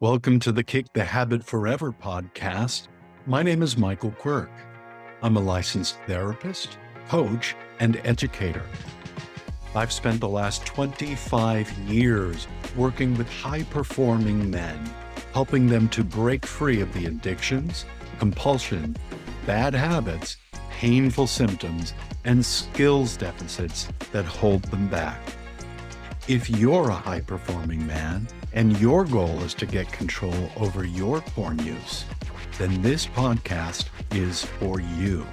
Welcome to the Kick the Habit Forever podcast. My name is Michael Quirk. I'm a licensed therapist, coach, and educator. I've spent the last 25 years working with high-performing men, helping them to break free of the addictions, compulsion, bad habits, painful symptoms, and skills deficits that hold them back. If you're a high-performing man and your goal is to get control over your porn use, then this podcast is for you.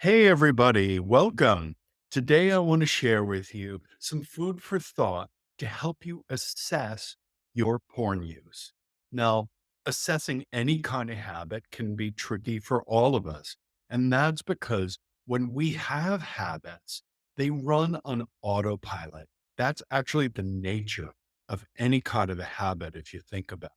Hey, everybody, welcome. Today, I want to share with you some food for thought to help you assess your porn use. Now, assessing any kind of habit can be tricky for all of us. And that's because when we have habits, they run on autopilot. That's actually the nature of any kind of a habit, if you think about it.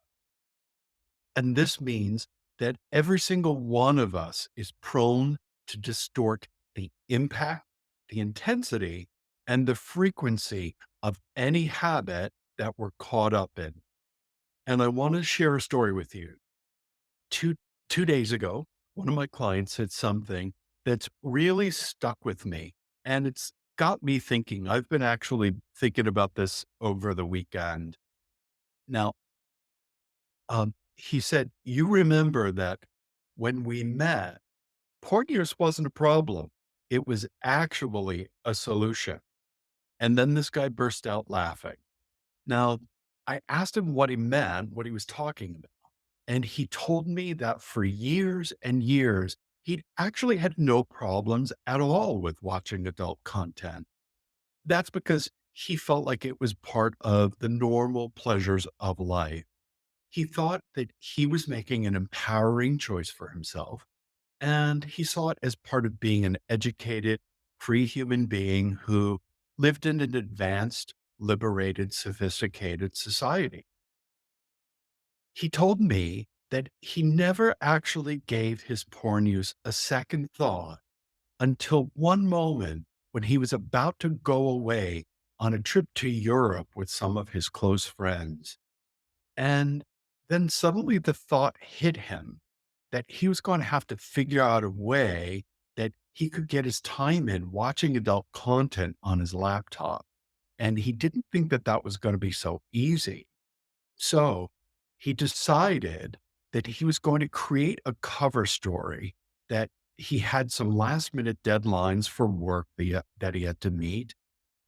And this means that every single one of us is prone to distort the impact, the intensity, and the frequency of any habit that we're caught up in. And I want to share a story with you. Two days ago, one of my clients said something that's really stuck with me. And it's got me thinking. I've been actually thinking about this over the weekend. Now, he said, "You remember that when we met, porn use wasn't a problem. It was actually a solution." And then this guy burst out laughing. Now, I asked him what he meant, what he was talking about. And he told me that for years and years, he'd actually had no problems at all with watching adult content. That's because he felt like it was part of the normal pleasures of life. He thought that he was making an empowering choice for himself, and he saw it as part of being an educated, free human being who lived in an advanced, liberated, sophisticated society. He told me that he never actually gave his porn use a second thought until one moment when he was about to go away on a trip to Europe with some of his close friends. And then suddenly the thought hit him that he was going to have to figure out a way that he could get his time in watching adult content on his laptop. And he didn't think that that was going to be so easy. So he decided that he was going to create a cover story that he had some last minute deadlines for work that he had to meet.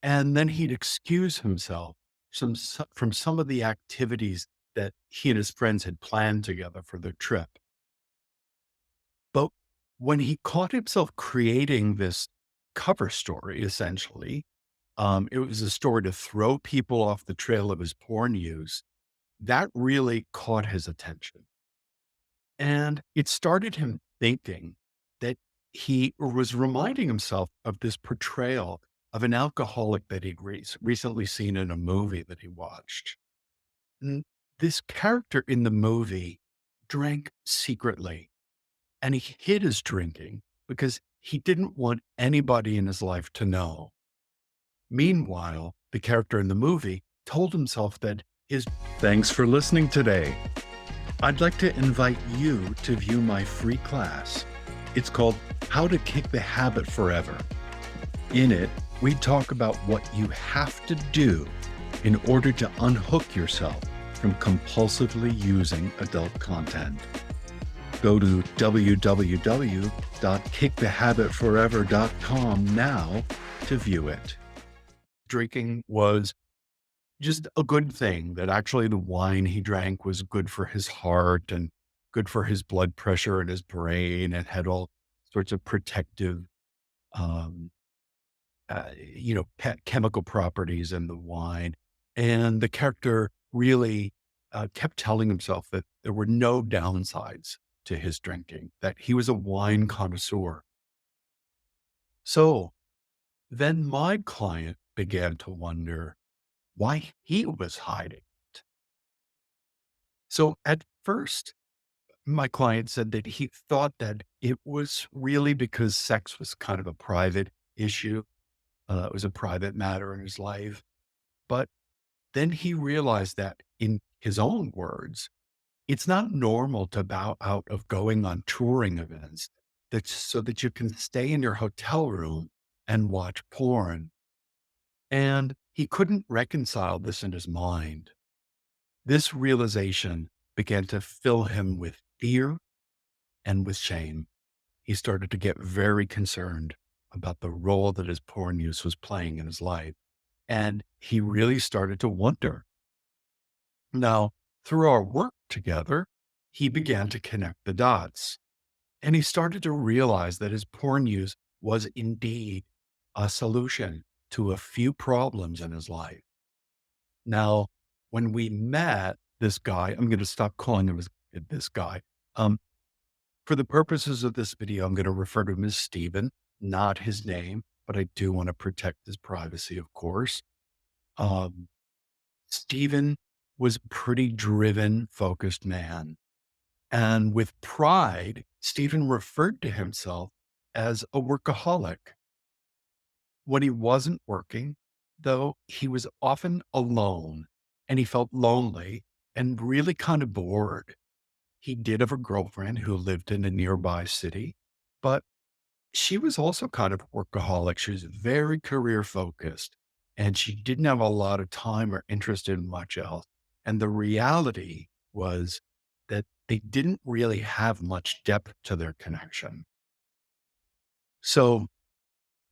And then he'd excuse himself from some of the activities that he and his friends had planned together for the trip. But when he caught himself creating this cover story, essentially, it was a story to throw people off the trail of his porn use. That really caught his attention. And it started him thinking that he was reminding himself of this portrayal of an alcoholic that he'd recently seen in a movie that he watched. And this character in the movie drank secretly, and he hid his drinking because he didn't want anybody in his life to know. Meanwhile, the character in the movie told himself that his. Thanks for listening today. I'd like to invite you to view my free class. It's called How to Kick the Habit Forever. In it, we talk about what you have to do in order to unhook yourself from compulsively using adult content. Go to www.kickthehabitforever.com now to view it. Drinking was just a good thing, that actually the wine he drank was good for his heart and good for his blood pressure and his brain, and had all sorts of protective, um, chemical properties in the wine. And the character really kept telling himself that there were no downsides to his drinking, that he was a wine connoisseur. So then my client began to wonder why he was hiding it. So at first, my client said that he thought that it was really because sex was kind of a private issue. It was a private matter in his life. But then he realized that in his own words, it's not normal to bow out of going on touring events so that you can stay in your hotel room and watch porn. And he couldn't reconcile this in his mind. This realization began to fill him with fear and with shame. He started to get very concerned about the role that his porn use was playing in his life. And he really started to wonder. Now, through our work together, he began to connect the dots. And he started to realize that his porn use was indeed a solution to a few problems in his life. Now, when we met this guy, I'm going to stop calling him this guy. For the purposes of this video, I'm going to refer to him as Stephen, not his name, but I do want to protect his privacy, of course. Stephen was a pretty driven, focused man. And with pride, Stephen referred to himself as a workaholic. When he wasn't working, though, he was often alone and he felt lonely and really kind of bored. He did have a girlfriend who lived in a nearby city, but she was also kind of a workaholic. She was very career focused and she didn't have a lot of time or interest in much else. And the reality was that they didn't really have much depth to their connection. So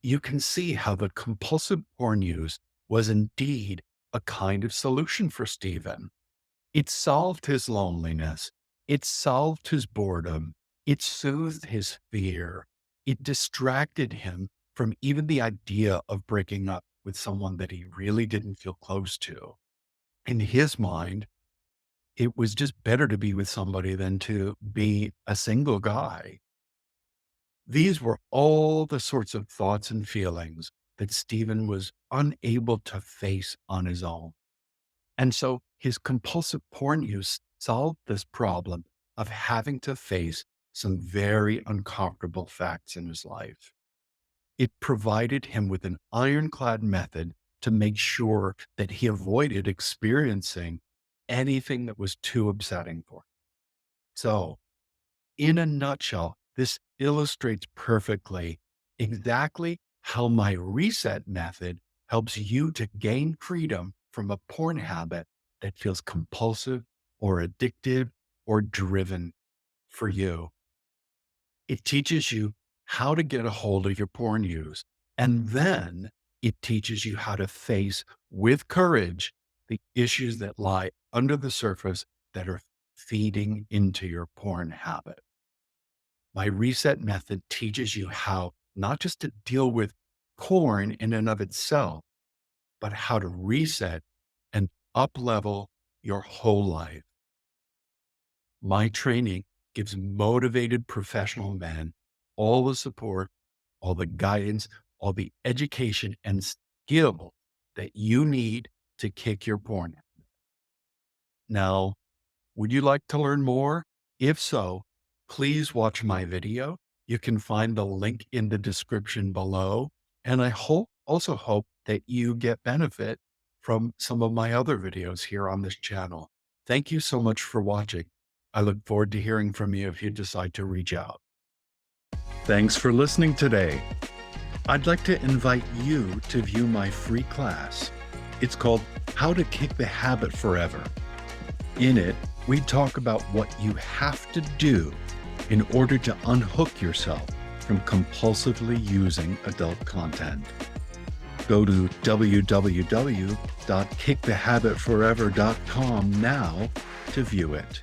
you can see how the compulsive porn use was indeed a kind of solution for Stephen. It solved his loneliness. It solved his boredom. It soothed his fear. It distracted him from even the idea of breaking up with someone that he really didn't feel close to. In his mind, it was just better to be with somebody than to be a single guy. These were all the sorts of thoughts and feelings that Stephen was unable to face on his own. And so his compulsive porn use solved this problem of having to face some very uncomfortable facts in his life. It provided him with an ironclad method to make sure that he avoided experiencing anything that was too upsetting for him. So, in a nutshell, this illustrates perfectly exactly how my reset method helps you to gain freedom from a porn habit that feels compulsive or addictive or driven for you. It teaches you how to get a hold of your porn use. And then it teaches you how to face with courage the issues that lie under the surface that are feeding into your porn habit. My reset method teaches you how not just to deal with porn in and of itself, but how to reset and up-level your whole life. My training gives motivated professional men all the support, all the guidance, all the education and skill that you need to kick your porn habit. Now, would you like to learn more? If so, please watch my video. You can find the link in the description below. And I also hope that you get benefit from some of my other videos here on this channel. Thank you so much for watching. I look forward to hearing from you if you decide to reach out. Thanks for listening today. I'd like to invite you to view my free class. It's called How to Kick the Habit Forever. In it, we talk about what you have to do in order to unhook yourself from compulsively using adult content. Go to www.kickthehabitforever.com now to view it.